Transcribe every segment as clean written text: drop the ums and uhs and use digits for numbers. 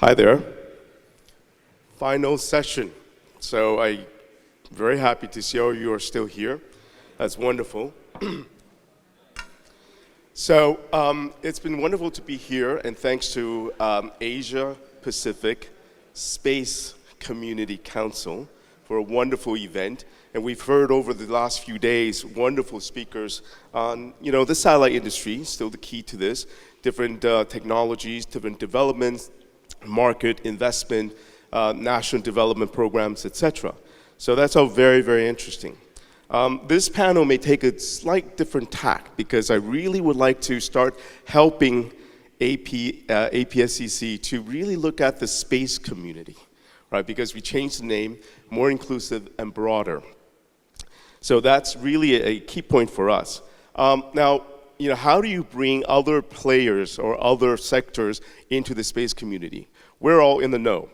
Hi there. Final session. So I'm very happy to see all you are still here. That's wonderful. So it's been wonderful to be here, and thanks to Asia Pacific Space Community Council for a wonderful event. And we've heard over the last few days wonderful speakers on, the satellite industry, still the key to this, different technologies, different developments, market investment, national development programs, etc. So that's all very, very interesting. This panel may take a slight different tack because I really would like to start helping APSCC to really look at the space community, right? Because we changed the name, more inclusive and broader. So that's really a key point for us. Now, how do you bring other players or other sectors into the space community? We're all in the know.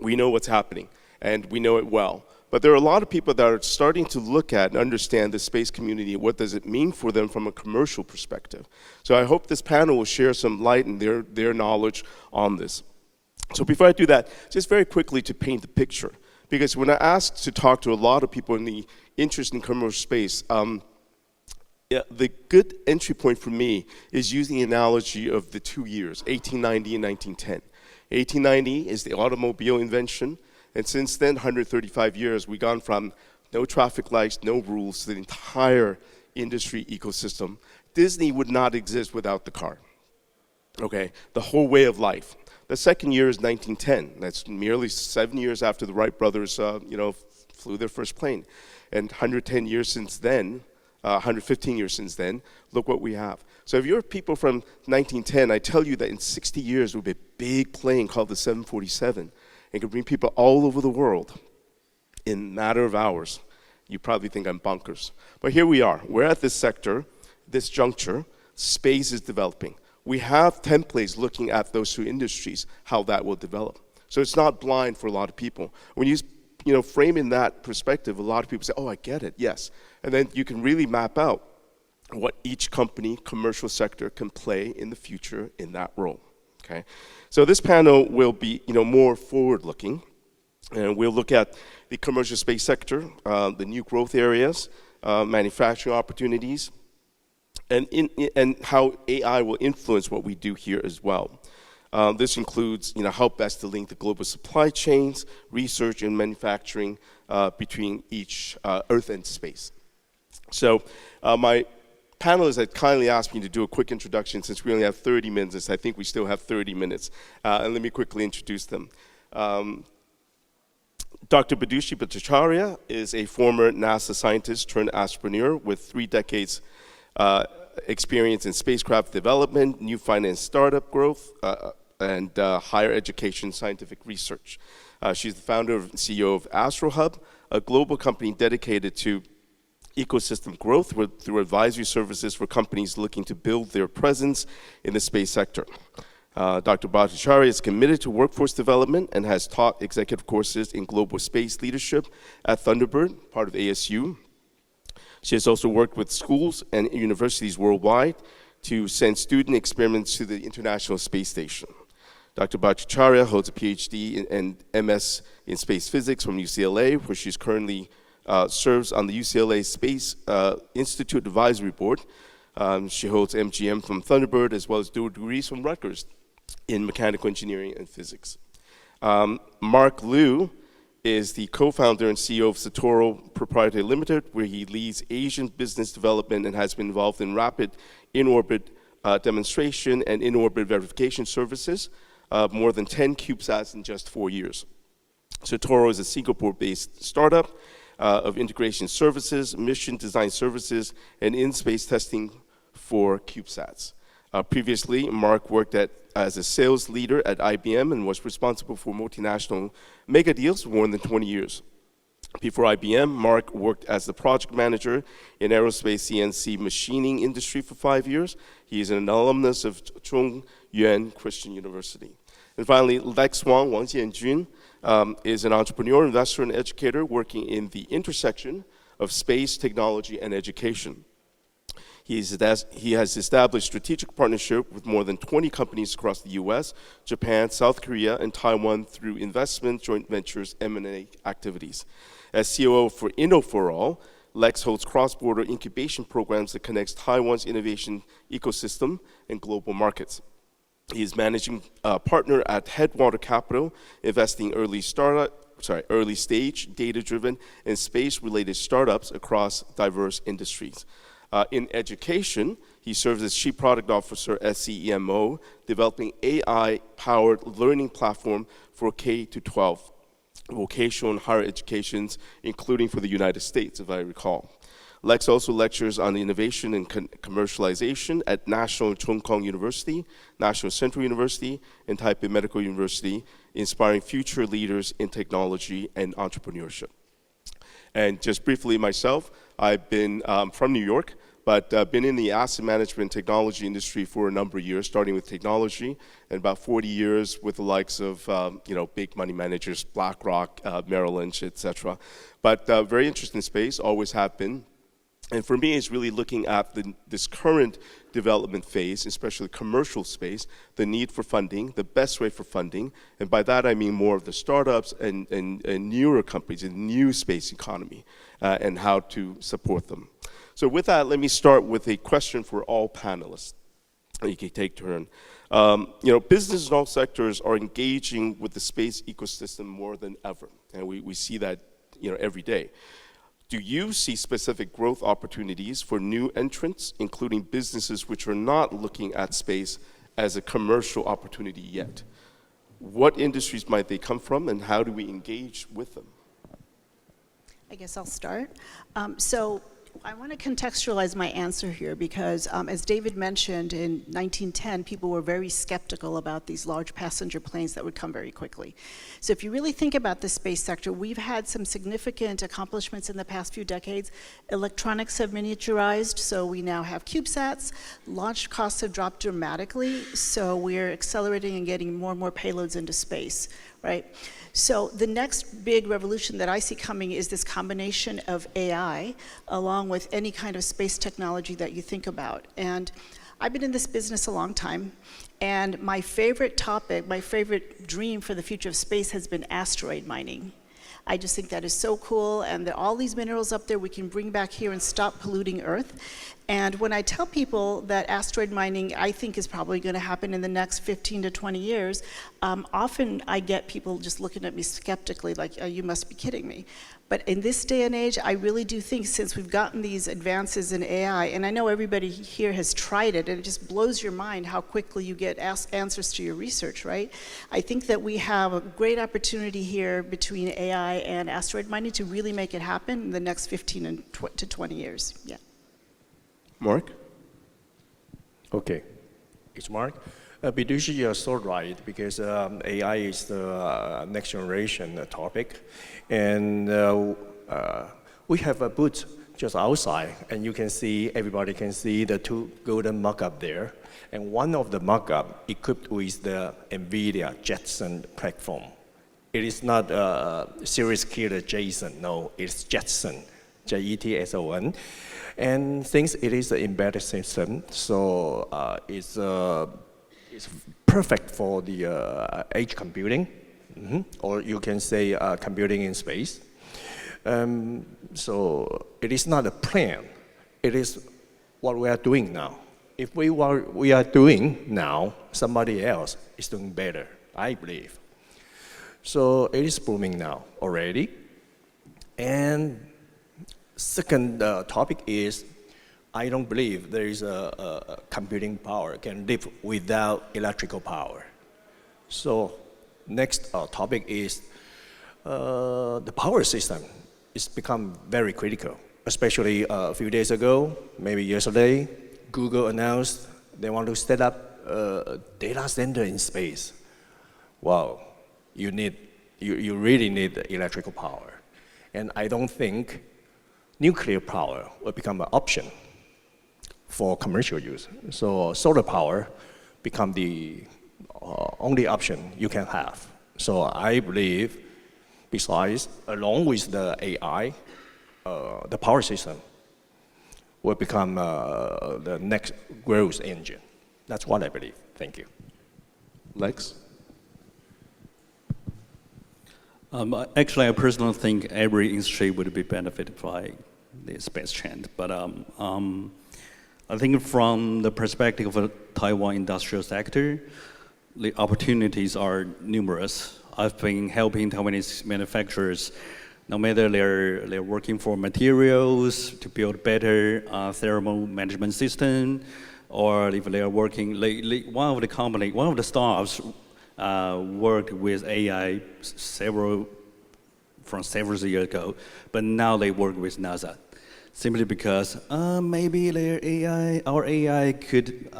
We know what's happening, and we know it well. But there are a lot of people that are starting to look at and understand the space community. What does it mean for them from a commercial perspective? So I hope this panel will share some light and their knowledge on this. So before I do that, just very quickly to paint the picture. Because when I asked to talk to a lot of people in the interest in commercial space, the good entry point for me is using the analogy of the 2 years, 1890 and 1910. 1890 is the automobile invention, and since then, 135 years, we've gone from no traffic lights, no rules, to the entire industry ecosystem. Disney would not exist without the car, okay? The whole way of life. The second year is 1910. That's merely 7 years after the Wright brothers, flew their first plane. And 110 years since then, 115 years since then, look what we have. So if you're people from 1910, I tell you that in 60 years, there will be a big plane called the 747. It could bring people all over the world in a matter of hours. You probably think I'm bonkers. But here we are. We're at this sector, this juncture. Space is developing. We have templates looking at those two industries, how that will develop. So it's not blind for a lot of people. When you frame in that perspective, a lot of people say, oh, I get it, yes. And then you can really map out what each company, commercial sector can play in the future in that role, okay? So this panel will be, more forward-looking, and we'll look at the commercial space sector, the new growth areas, manufacturing opportunities, and how AI will influence what we do here as well. This includes, how best to link the global supply chains, research and manufacturing between each Earth and space. So my panelists had kindly asked me to do a quick introduction since we only have 30 minutes. I think we still have 30 minutes. And let me quickly introduce them. Dr. Bidushi Bhattacharya is a former NASA scientist turned Astropreneur with 3 decades experience in spacecraft development, new finance startup growth, and higher education scientific research. She's the founder and CEO of AstroHub, a global company dedicated to ecosystem growth through advisory services for companies looking to build their presence in the space sector. Dr. Bhattacharya is committed to workforce development and has taught executive courses in global space leadership at Thunderbird, part of ASU. She has also worked with schools and universities worldwide to send student experiments to the International Space Station. Dr. Bhattacharya holds a PhD and MS in space physics from UCLA, where she's currently serves on the UCLA Space Institute Advisory Board. She holds MGM from Thunderbird, as well as dual degrees from Rutgers in mechanical engineering and physics. Mark Liu is the co-founder and CEO of SATORO Proprietary Limited, where he leads Asian business development and has been involved in rapid in-orbit demonstration and in-orbit verification services, more than 10 CubeSats in just 4 years. SATORO is a Singapore-based startup of integration services, mission design services, and in-space testing for CubeSats. Previously, Mark worked as a sales leader at IBM and was responsible for multinational mega deals for more than 20 years. Before IBM, Mark worked as the project manager in aerospace CNC machining industry for 5 years. He is an alumnus of Chung Yuan Christian University. And finally, Lex Wang, Wang Jianjun, is an entrepreneur, investor, and educator working in the intersection of space, technology, and education. He has established strategic partnership with more than 20 companies across the US, Japan, South Korea, and Taiwan through investment, joint ventures, M&A activities. As COO for Innoforall, Lex holds cross-border incubation programs that connects Taiwan's innovation ecosystem and global markets. He is managing partner at Headwater Capital, investing early stage, data-driven, and space-related startups across diverse industries. In education, he serves as Chief Product Officer at CEMO, developing AI-powered learning platform for K-12 vocational and higher educations, including for the United States, if I recall. Lex also lectures on innovation and commercialization at National Chong Kong University, National Central University, and Taipei Medical University, inspiring future leaders in technology and entrepreneurship. And just briefly myself, I've been from New York, but been in the asset management technology industry for a number of years, starting with technology, and about 40 years with the likes of big money managers, BlackRock, Merrill Lynch, et cetera. But very interesting space, always have been. And for me, it's really looking at this current development phase, especially commercial space, the need for funding, the best way for funding, and by that I mean more of the startups and newer companies in the new space economy, and how to support them. So with that, let me start with a question for all panelists. You can take turn. Business in all sectors are engaging with the space ecosystem more than ever, and we see that every day. Do you see specific growth opportunities for new entrants, including businesses which are not looking at space as a commercial opportunity yet? What industries might they come from, and how do we engage with them? I guess I'll start. So I want to contextualize my answer here because, as David mentioned, in 1910, people were very skeptical about these large passenger planes that would come very quickly. So if you really think about the space sector, we've had some significant accomplishments in the past few decades. Electronics have miniaturized, so we now have CubeSats. Launch costs have dropped dramatically, so we're accelerating and getting more and more payloads into space, right? So the next big revolution that I see coming is this combination of AI along with any kind of space technology that you think about. And I've been in this business a long time, and my favorite topic, my favorite dream for the future of space has been asteroid mining. I just think that is so cool, and all these minerals up there we can bring back here and stop polluting Earth. And when I tell people that asteroid mining, I think, is probably going to happen in the next 15 to 20 years, often I get people just looking at me skeptically, like, oh, you must be kidding me. But in this day and age, I really do think, since we've gotten these advances in AI, and I know everybody here has tried it, and it just blows your mind how quickly you get answers to your research, right? I think that we have a great opportunity here between AI and asteroid mining to really make it happen in the next 15 to 20 years. Yeah. Mark? Okay, it's Mark. Bidushi, you're so right, because AI is the next generation topic. And we have a booth just outside, and you can see, everybody can see the two golden mock-up there. And one of the mock-up equipped with the NVIDIA Jetson platform. It is not serious killer Jason, no, it's Jetson, Jetson. And since it is an embedded system, so it's perfect for the edge computing, or you can say computing in space. So it is not a plan, it is what we are doing now. If we are doing now, somebody else is doing better, I believe. So it is booming now already. And second topic is, I don't believe there is a computing power can live without electrical power. So next topic is the power system. It's become very critical, especially a few days ago, maybe yesterday, Google announced they want to set up a data center in space. Wow, you really need electrical power. And I don't think nuclear power will become an option for commercial use. So solar power become the only option you can have. So I believe, besides, along with the AI, the power system will become the next growth engine. That's what I believe. Thank you. Lex? Actually, I personally think every industry would be benefited by the space trend. But I think from the perspective of the Taiwan industrial sector, the opportunities are numerous. I've been helping Taiwanese manufacturers, no matter they're working for materials to build better thermal management system, or if they are working, one of the startups worked with AI several years ago, but now they work with NASA, simply because maybe our AI could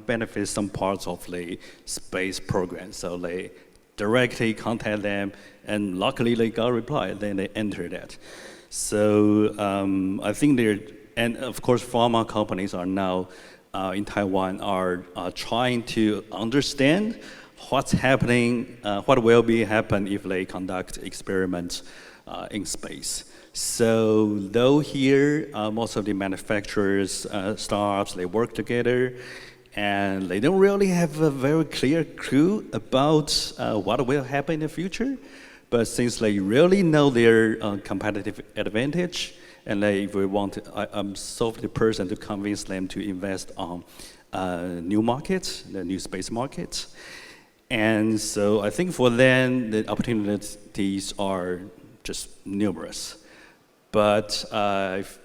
benefit some parts of the space program. So they directly contact them, and luckily they got a reply, then they enter that. So I think and of course pharma companies are now in Taiwan are trying to understand what's happening, what will be happen if they conduct experiments in space. So though here, most of the manufacturers, startups, they work together, and they don't really have a very clear clue about what will happen in the future. But since they really know their competitive advantage, and if we want, I'm sort of the person to convince them to invest on new markets, the new space markets. And so I think for them, the opportunities are just numerous. But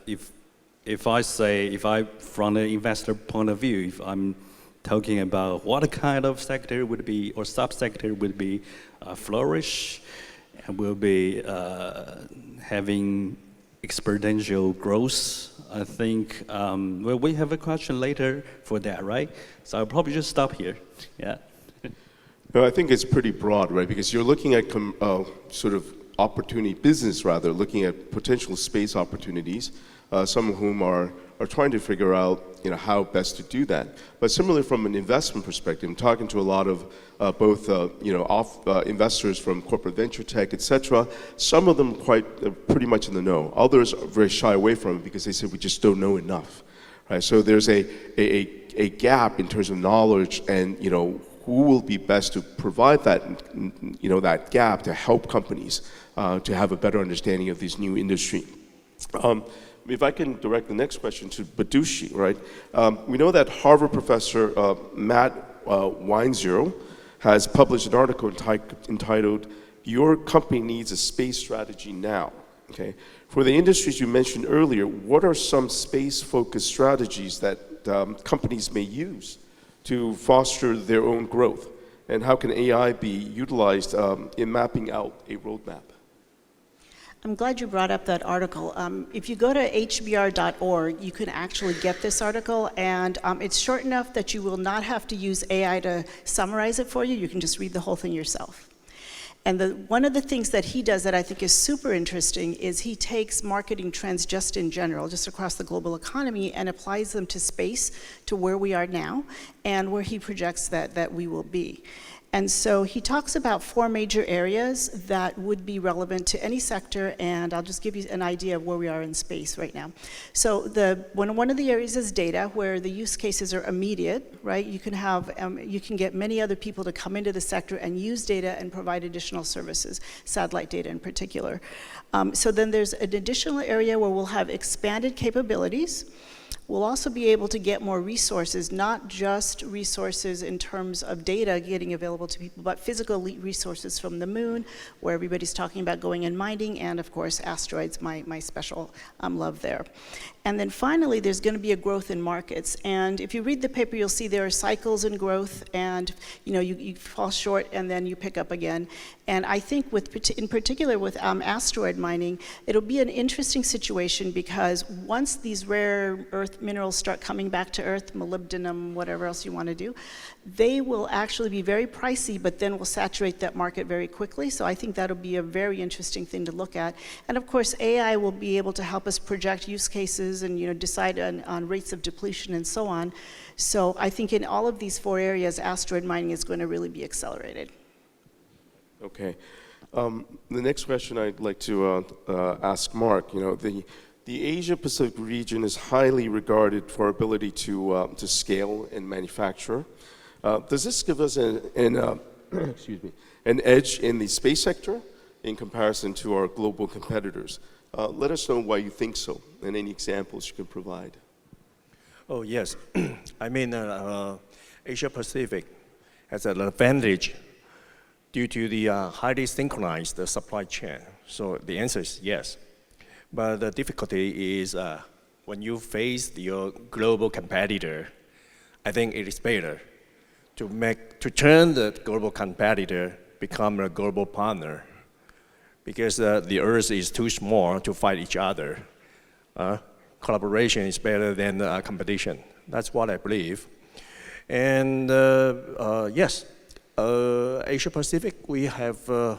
if I, from the investor point of view, if I'm talking about what kind of sector would be, or subsector would be flourish, and will be having exponential growth, I think, well, we have a question later for that, right? So I'll probably just stop here, yeah. No, I think it's pretty broad, right? Because you're looking at sort of business rather, looking at potential space opportunities, some of whom are trying to figure out, how best to do that. But similarly, from an investment perspective, I'm talking to a lot of both, investors from corporate venture tech, etc. Some of them pretty much in the know. Others are very shy away from it because they say we just don't know enough, right? So there's a gap in terms of knowledge, and who will be best to provide that, that gap to help companies to have a better understanding of this new industry. If I can direct the next question to Bidushi, right? We know that Harvard professor Matt Weinzierl has published an article entitled, "Your Company Needs a Space Strategy Now." Okay? For the industries you mentioned earlier, what are some space-focused strategies that companies may use to foster their own growth? And how can AI be utilized in mapping out a roadmap? I'm glad you brought up that article. If you go to hbr.org, you can actually get this article, and it's short enough that you will not have to use AI to summarize it for you. You can just read the whole thing yourself. And one of the things that he does that I think is super interesting is he takes marketing trends just in general, just across the global economy, and applies them to space, to where we are now, and where he projects that we will be. And so he talks about 4 major areas that would be relevant to any sector, and I'll just give you an idea of where we are in space right now. So one of the areas is data, where the use cases are immediate, right? You can get many other people to come into the sector and use data and provide additional services, satellite data in particular. So then there's an additional area where we'll have expanded capabilities. We'll also be able to get more resources, not just resources in terms of data getting available to people, but physical resources from the moon, where everybody's talking about going and mining, and of course, asteroids, my special love there. And then finally, there's going to be a growth in markets. And if you read the paper, you'll see there are cycles in growth, and you fall short and then you pick up again. And I think in particular with asteroid mining, it'll be an interesting situation, because once these rare earth minerals start coming back to Earth, molybdenum, whatever else you want to do, they will actually be very pricey, but then will saturate that market very quickly. So I think that'll be a very interesting thing to look at. And of course, AI will be able to help us project use cases and decide on rates of depletion and so on. So I think in all of these 4 areas, asteroid mining is going to really be accelerated. Okay. The next question I'd like to ask Mark, the the Asia-Pacific region is highly regarded for our ability to scale and manufacture. Does this give us excuse me, an edge in the space sector in comparison to our global competitors? Let us know why you think so, and any examples you can provide. Oh, yes. I mean, Asia-Pacific has an advantage due to the highly synchronized supply chain. So the answer is yes. But the difficulty is when you face your global competitor, I think it is better to turn the global competitor become a global partner, because the Earth is too small to fight each other. Collaboration is better than competition. That's what I believe. And yes, Asia Pacific, we have a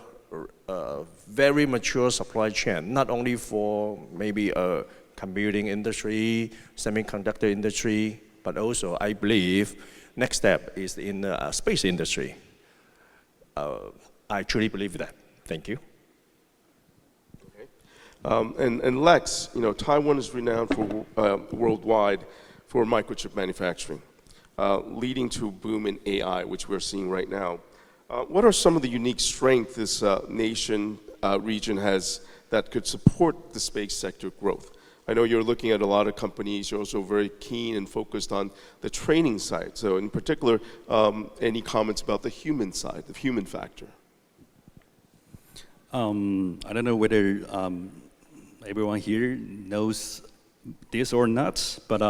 very mature supply chain, not only for maybe a computing industry, semiconductor industry, but also I believe next step is in the space industry. I truly believe that. Thank you. And Lex, you know, Taiwan is renowned for worldwide for microchip manufacturing, leading to a boom in AI, which we're seeing right now. What are some of the unique strengths this region has that could support the space sector growth? I know you're looking at a lot of companies. You're also very keen and focused on the training side. So in particular, any comments about the human side, the human factor? I don't know whether everyone here knows this or not, but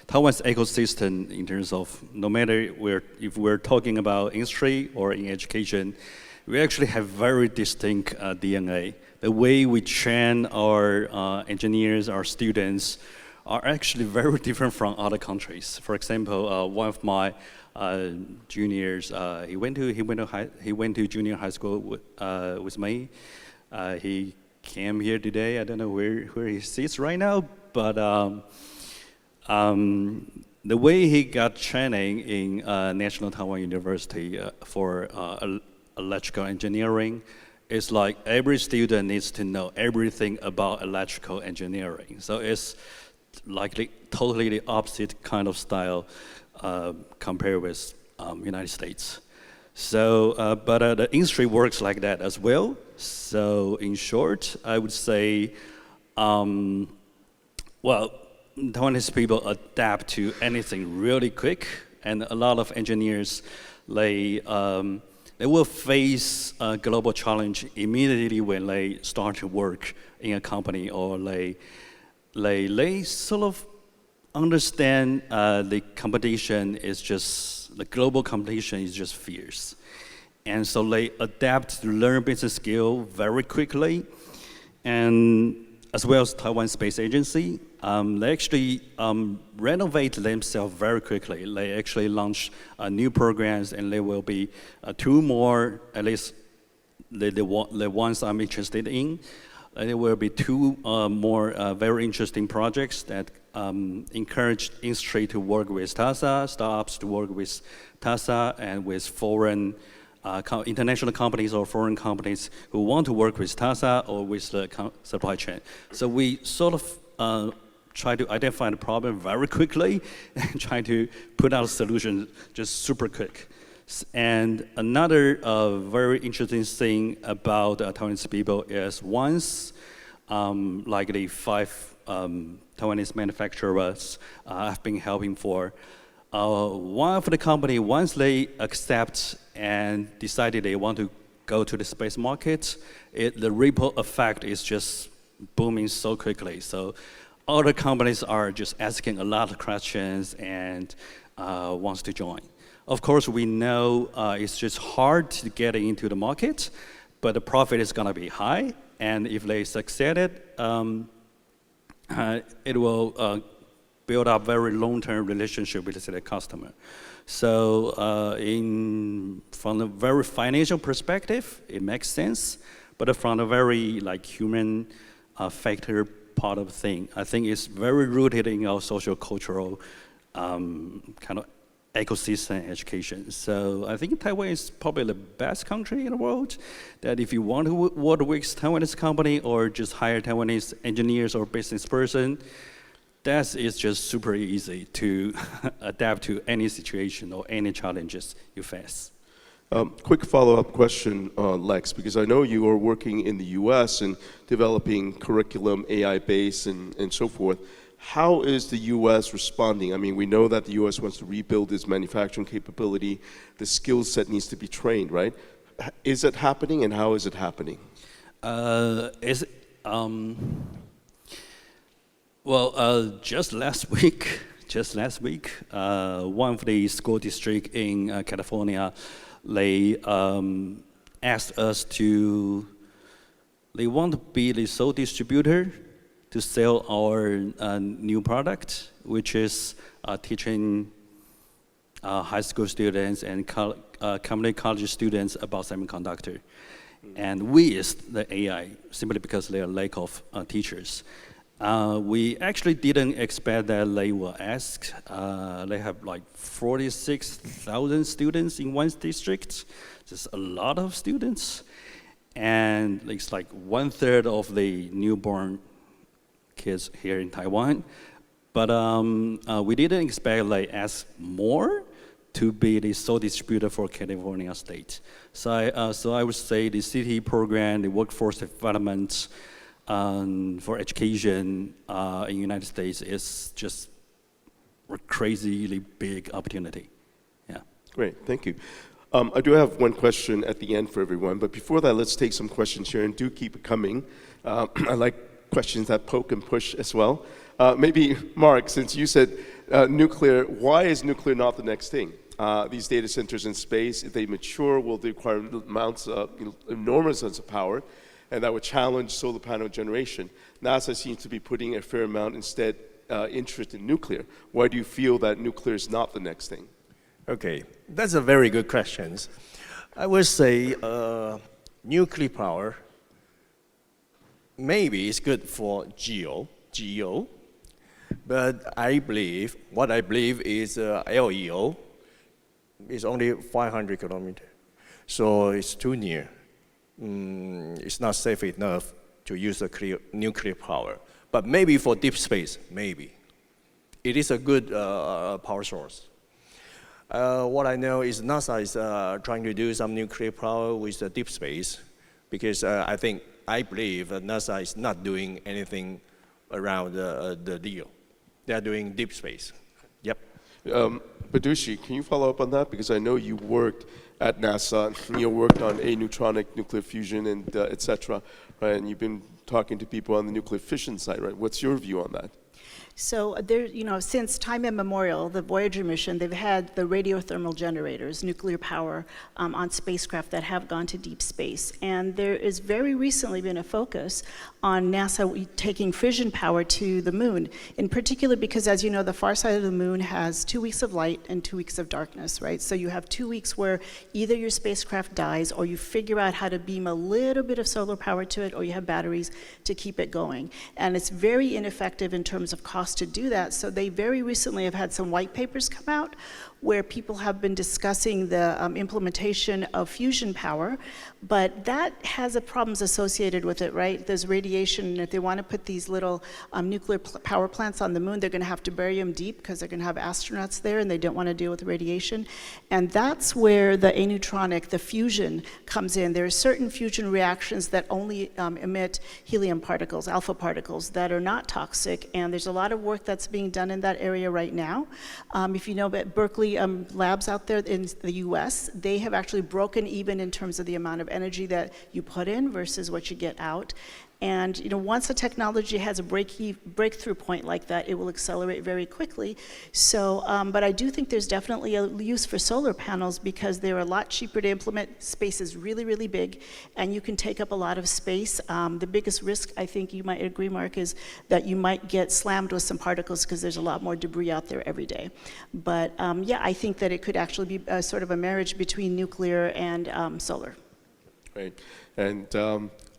Taiwan's ecosystem in terms of no matter if we're talking about industry or in education, we actually have very distinct DNA. The way we train our engineers, our students, are actually very different from other countries. For example, one of my juniors, he went to junior high school with me. He came here today. I don't know where he sits right now, but the way he got training in National Taiwan University for electrical engineering is like every student needs to know everything about electrical engineering. So it's like totally the opposite kind of style compared with United States. So, but the industry works like that as well. So in short, I would say, well, Taiwanese people adapt to anything really quick, and a lot of engineers, they will face a global challenge immediately when they start to work in a company, or they sort of understand the competition is just, the global competition is just fierce. And so they adapt to learn business skill very quickly. And as well as Taiwan Space Agency, they actually renovate themselves very quickly. They actually launch new programs, and there will be two more, at least the ones I'm interested in. There will be two more very interesting projects that encourage industry to work with TASA, startups to work with TASA, and with foreign international companies or foreign companies who want to work with TASA or with the supply chain. So we sort of try to identify the problem very quickly and try to put out a solution just super quick. And another very interesting thing about Taiwanese people is once, like the 5 Taiwanese manufacturers I've been helping for, one of the company, once they accept and decided they want to go to the space market, the ripple effect is just booming so quickly. So other companies are just asking a lot of questions and wants to join. Of course, we know it's just hard to get into the market, but the profit is going to be high. And if they succeed it will build up very long-term relationship with the customer. So from a very financial perspective, it makes sense. But from a very human factor part of the thing, I think it's very rooted in our social cultural kind of ecosystem education. So I think Taiwan is probably the best country in the world that if you want to work with Taiwanese company or just hire Taiwanese engineers or business person, that is just super easy to adapt to any situation or any challenges you face. Quick follow-up question, Lex, because I know you are working in the US and developing curriculum, AI-based and so forth. How is the US responding? I mean, we know that the US wants to rebuild its manufacturing capability. The skill set needs to be trained, right? Is it happening, and how is it happening? Just last week, one of the school districts in California, they asked us they want to be the sole distributor to sell our new product, which is teaching high school students and community college students about semiconductor. And we is the AI, simply because there are lack of teachers. We actually didn't expect that they will ask. They have like 46,000 students in one district. Just a lot of students. And it's like 1/3 of the newborn kids here in Taiwan. But we didn't expect they ask more to be the sole distributor for California state. So I would say the CT program, the workforce development, for education in the United States is just a crazily big opportunity. Yeah. Great, thank you. I do have one question at the end for everyone, but before that, let's take some questions here, and do keep it coming. I like questions that poke and push as well. Maybe, Mark, since you said nuclear, why is nuclear not the next thing? These data centers in space, if they mature, will they require enormous amounts of power, and that would challenge solar panel generation. NASA seems to be putting a fair amount instead interest in nuclear. Why do you feel that nuclear is not the next thing? Okay, that's a very good question. I would say nuclear power maybe is good for GEO, but what I believe is LEO is only 500 kilometers, so it's too near. It's not safe enough to use the nuclear power. But maybe for deep space, maybe. It is a good power source. What I know is NASA is trying to do some nuclear power with the deep space, because I believe that NASA is not doing anything around the deal. They are doing deep space. Yep. Bidushi, can you follow up on that? Because I know you worked at NASA, you worked on aneutronic nuclear fusion and et cetera, right? And you've been talking to people on the nuclear fission side, right? What's your view on that? So there, since time immemorial, the Voyager mission, they've had the radiothermal generators, nuclear power, on spacecraft that have gone to deep space. And there has very recently been a focus on NASA taking fission power to the moon, in particular because, as you know, the far side of the moon has 2 weeks of light and 2 weeks of darkness, right? So you have 2 weeks where either your spacecraft dies or you figure out how to beam a little bit of solar power to it, or you have batteries to keep it going. And it's very ineffective in terms of cost to do that. So they very recently have had some white papers come out where people have been discussing the implementation of fusion power, but that has problems associated with it, right? There's radiation, and if they want to put these little nuclear power plants on the moon, they're going to have to bury them deep because they're going to have astronauts there, and they don't want to deal with radiation. And that's where the aneutronic, the fusion, comes in. There are certain fusion reactions that only emit helium particles, alpha particles, that are not toxic, and there's a lot of work that's being done in that area right now. If you know about Berkeley labs out there in the US, they have actually broken even in terms of the amount of energy that you put in versus what you get out. And once a technology has a breakthrough point like that, it will accelerate very quickly. So, but I do think there's definitely a use for solar panels because they're a lot cheaper to implement. Space is really, really big, and you can take up a lot of space. The biggest risk, I think you might agree, Mark, is that you might get slammed with some particles because there's a lot more debris out there every day. But yeah, I think that it could actually be sort of a marriage between nuclear and solar. Right, and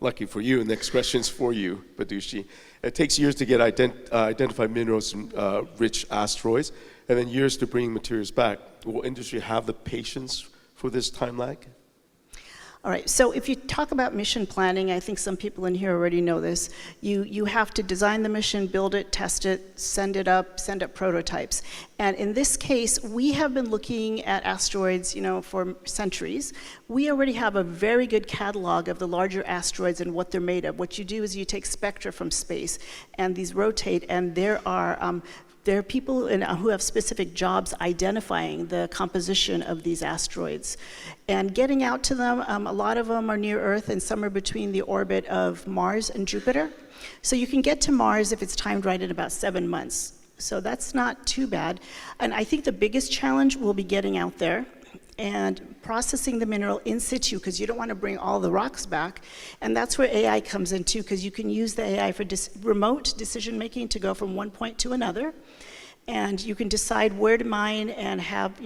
lucky for you, next question's for you, Bidushi. It takes years to get identify minerals in rich asteroids, and then years to bring materials back. Will industry have the patience for this time lag? All right, so if you talk about mission planning, I think some people in here already know this. You have to design the mission, build it, test it, send up prototypes. And in this case, we have been looking at asteroids, for centuries. We already have a very good catalog of the larger asteroids and what they're made of. What you do is you take spectra from space, and these rotate, and there are people who have specific jobs identifying the composition of these asteroids. And getting out to them, a lot of them are near Earth and some are between the orbit of Mars and Jupiter. So you can get to Mars if it's timed right in about 7 months. So that's not too bad. And I think the biggest challenge will be getting out there and processing the mineral in situ, because you don't want to bring all the rocks back. And that's where AI comes in too, because you can use the AI for remote decision making to go from one point to another. And you can decide where to mine and have,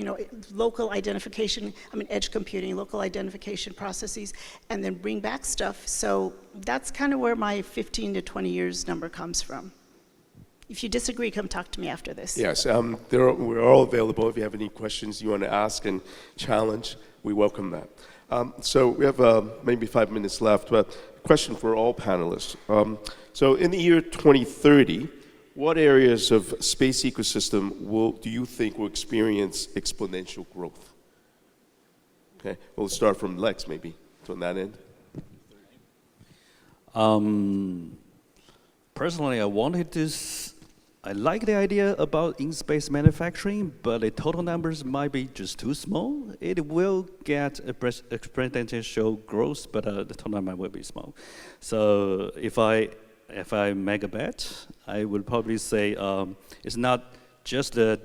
local identification, edge computing, local identification processes, and then bring back stuff. So that's kind of where my 15 to 20 years number comes from. If you disagree, come talk to me after this. Yes, we're all available. If you have any questions you want to ask and challenge, we welcome that. So we have maybe 5 minutes left, but question for all panelists. So in the year 2030, what areas of space ecosystem do you think will experience exponential growth? Okay, we'll start from Lex maybe, on that end. Personally, I like the idea about in-space manufacturing, but the total numbers might be just too small. It will get exponential growth, but the total number will be small. So if I make a bet, I would probably say it's not just the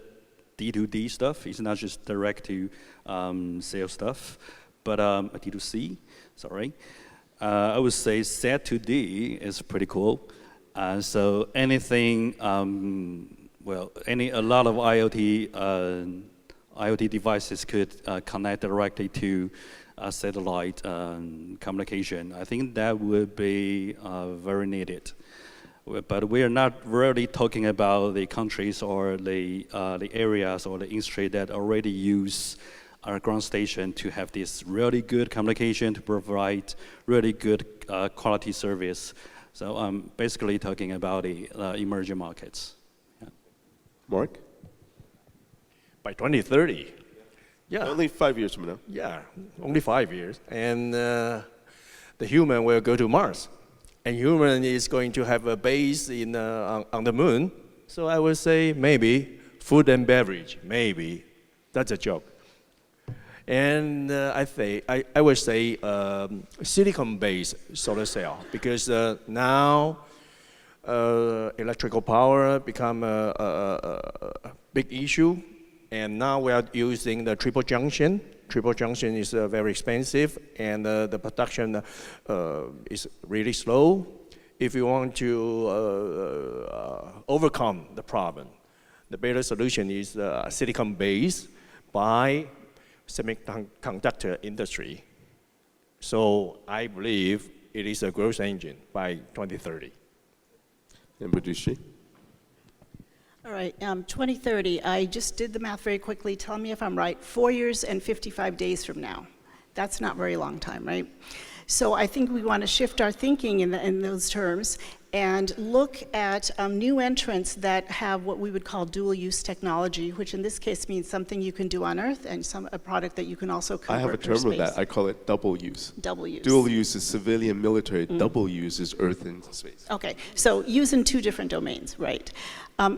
D2D stuff. It's not just direct to sales stuff, but D2C. Sorry, I would say SAT2D is pretty cool. So anything, a lot of IoT devices could connect directly to satellite communication. I think that would be very needed. But we are not really talking about the countries or the areas or the industry that already use our ground station to have this really good communication, to provide really good quality service. So I'm basically talking about the emerging markets. Yeah. Mark? By 2030. Yeah. Only 5 years from now. Yeah, only 5 years. And the human will go to Mars. And human is going to have a base on the moon. So I would say maybe food and beverage, maybe. That's a joke. And I would say silicon-based solar cell, because now electrical power become a big issue. And now we are using the triple junction. Triple junction is very expensive, and the production is really slow. If you want to overcome the problem, the better solution is silicon-based by semiconductor industry. So I believe it is a growth engine by 2030. And Bidushi? All right, 2030, I just did the math very quickly. Tell me if I'm right. 4 years and 55 days from now. That's not very long time, right? So I think we want to shift our thinking in those terms and look at new entrants that have what we would call dual-use technology, which in this case means something you can do on Earth and a product that you can also convert I have a for term of space. that. I call it double use. Double use. Dual use is civilian, military. Double use is Earth and space. Okay, so use in two different domains, right?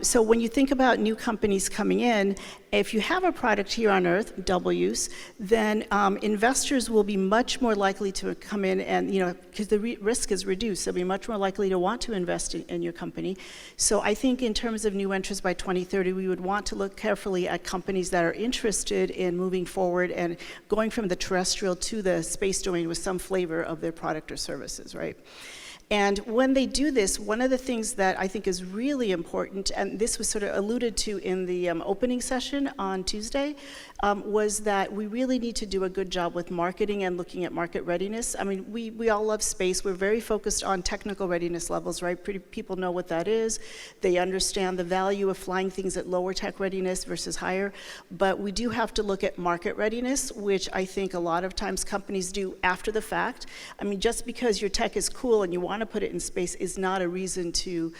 So when you think about new companies coming in, if you have a product here on Earth, double use, then investors will be much more likely to come in and, because the risk is reduced, they'll be much more likely to want to invest in your company. So I think in terms of new entrants by 2030, we would want to look carefully at companies that are interested in moving forward and going from the terrestrial to the space domain with some flavor of their product or services, right? And when they do this, one of the things that I think is really important, and this was sort of alluded to in the opening session on Tuesday, was that we really need to do a good job with marketing and looking at market readiness. I mean, we all love space. We're very focused on technical readiness levels, right? People know what that is. They understand the value of flying things at lower tech readiness versus higher. But we do have to look at market readiness, which I think a lot of times companies do after the fact. I mean, just because your tech is cool and you want to put it in space is not a reason to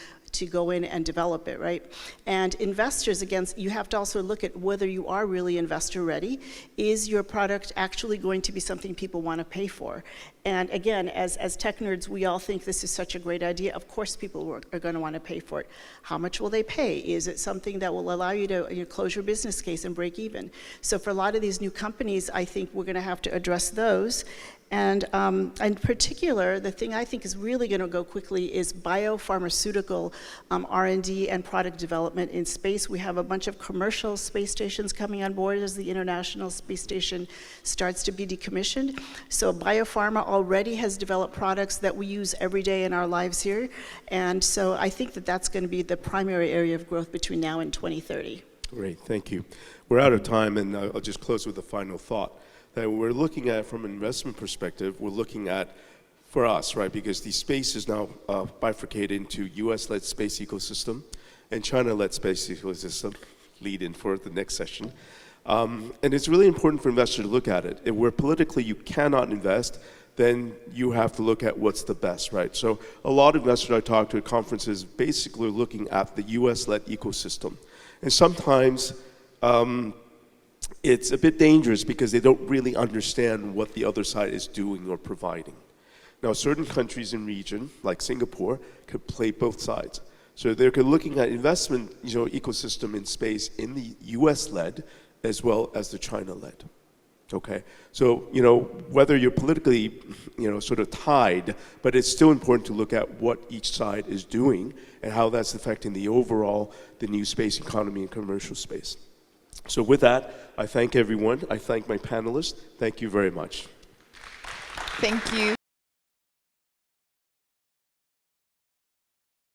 go in and develop it, right? And investors, again, you have to also look at whether you are really investor ready. Is your product actually going to be something people want to pay for? And again, as tech nerds, we all think this is such a great idea. Of course people are going to want to pay for it. How much will they pay? Is it something that will allow you to close your business case and break even? So for a lot of these new companies, I think we're going to have to address those. And in particular, the thing I think is really going to go quickly is biopharmaceutical R&D and product development in space. We have a bunch of commercial space stations coming on board as the International Space Station starts to be decommissioned. So biopharma already has developed products that we use every day in our lives here. And so I think that that's going to be the primary area of growth between now and 2030. Great, thank you. We're out of time, and I'll just close with a final thought. That we're looking at, from an investment perspective, we're looking at, for us, right, because the space is now bifurcated into US-led space ecosystem and China-led space ecosystem, lead in for the next session. And it's really important for investors to look at it. If where politically you cannot invest, then you have to look at what's the best, right? So a lot of investors I talk to at conferences basically are looking at the US-led ecosystem. And sometimes, it's a bit dangerous because they don't really understand what the other side is doing or providing. Now, certain countries in region, like Singapore, could play both sides. So they're looking at investment, ecosystem in space in the US-led as well as the China-led. Okay, so whether you're politically, sort of tied, but it's still important to look at what each side is doing and how that's affecting the overall, the new space economy and commercial space. So with that, I thank everyone. I thank my panelists. Thank you very much. Thank you.